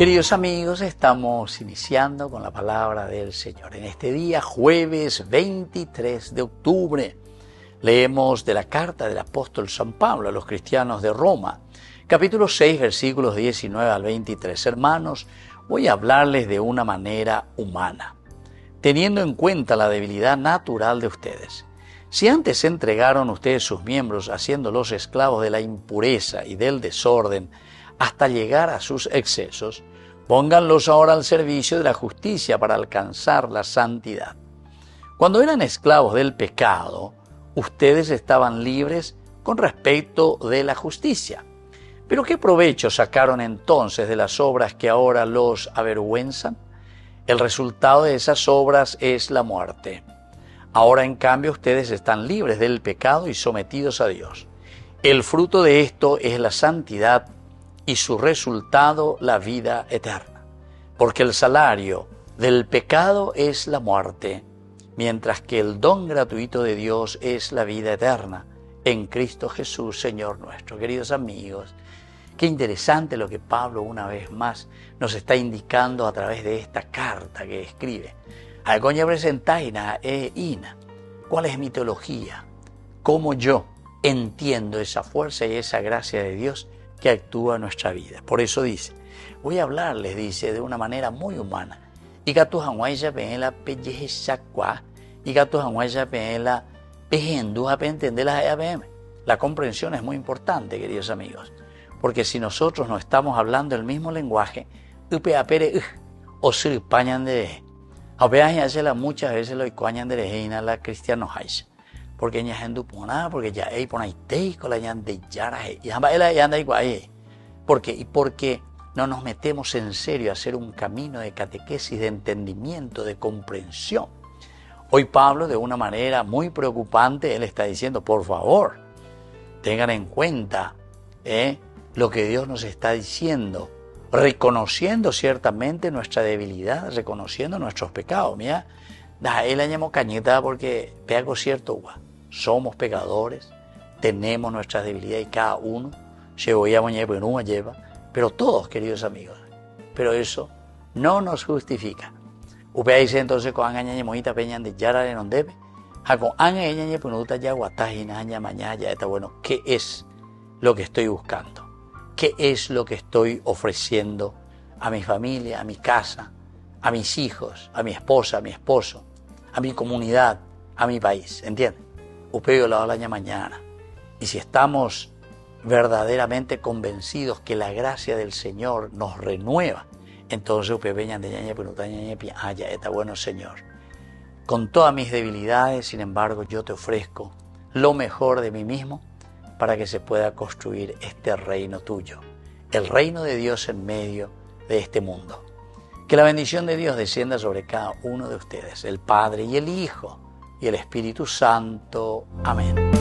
Queridos amigos, estamos iniciando con la palabra del Señor. En este día, jueves 23 de octubre, leemos de la carta del apóstol San Pablo a los cristianos de Roma, capítulo 6, versículos 19 al 23. Hermanos, voy a hablarles de una manera humana, teniendo en cuenta la debilidad natural de ustedes. Si antes entregaron ustedes sus miembros haciéndolos esclavos de la impureza y del desorden hasta llegar a sus excesos, pónganlos ahora al servicio de la justicia para alcanzar la santidad. Cuando eran esclavos del pecado, ustedes estaban libres con respecto de la justicia. ¿Pero qué provecho sacaron entonces de las obras que ahora los avergüenzan? El resultado de esas obras es la muerte. Ahora, en cambio, ustedes están libres del pecado y sometidos a Dios. El fruto de esto es la santidad y su resultado la vida eterna. Porque el salario del pecado es la muerte, mientras que el don gratuito de Dios es la vida eterna en Cristo Jesús, Señor nuestro. Queridos amigos, qué interesante lo que Pablo una vez más nos está indicando a través de esta carta que escribe. Alcoña presentaina e ina. ¿Cuál es mi teología? ¿Cómo yo entiendo esa fuerza y esa gracia de Dios que actúa en nuestra vida? Por eso dice, voy a hablarles, dice, de una manera muy humana. Y gato hanguaya penela pellejechacua, y gato hanguaya penela pejenduja pentendelas ABM. La comprensión es muy importante, queridos amigos, porque si nosotros no estamos hablando el mismo lenguaje, o sirpañan de muchas veces lo icuañan de reina la cristiano haisha. Porque ella es porque ya hay por ahí con la de yara y anda igual. ¿Por qué? Y porque no nos metemos en serio a hacer un camino de catequesis, de entendimiento, de comprensión. Hoy Pablo, de una manera muy preocupante, él está diciendo, por favor, tengan en cuenta lo que Dios nos está diciendo, reconociendo ciertamente nuestra debilidad, reconociendo nuestros pecados. Mira, él añamo cañeta porque pego cierto, somos pecadores, tenemos nuestras debilidades y cada uno lleva, pero todos, queridos amigos, pero eso no nos justifica. Usted dice entonces con añaña mojita peñan de yara de nondebe, con añaña penuta ya guatajina mañana ya está bueno. ¿Qué es lo que estoy buscando? ¿Qué es lo que estoy ofreciendo a mi familia, a mi casa, a mis hijos, a mi esposa, a mi esposo, a mi comunidad, a mi país? ¿Entienden? Upeo la ola mañana. Y si estamos verdaderamente convencidos que la gracia del Señor nos renueva, entonces upepeñan de ñaña penutaña ya está bueno, Señor. Con todas mis debilidades, sin embargo, yo te ofrezco lo mejor de mí mismo para que se pueda construir este reino tuyo, el reino de Dios en medio de este mundo. Que la bendición de Dios descienda sobre cada uno de ustedes, el Padre y el Hijo y el Espíritu Santo. Amén.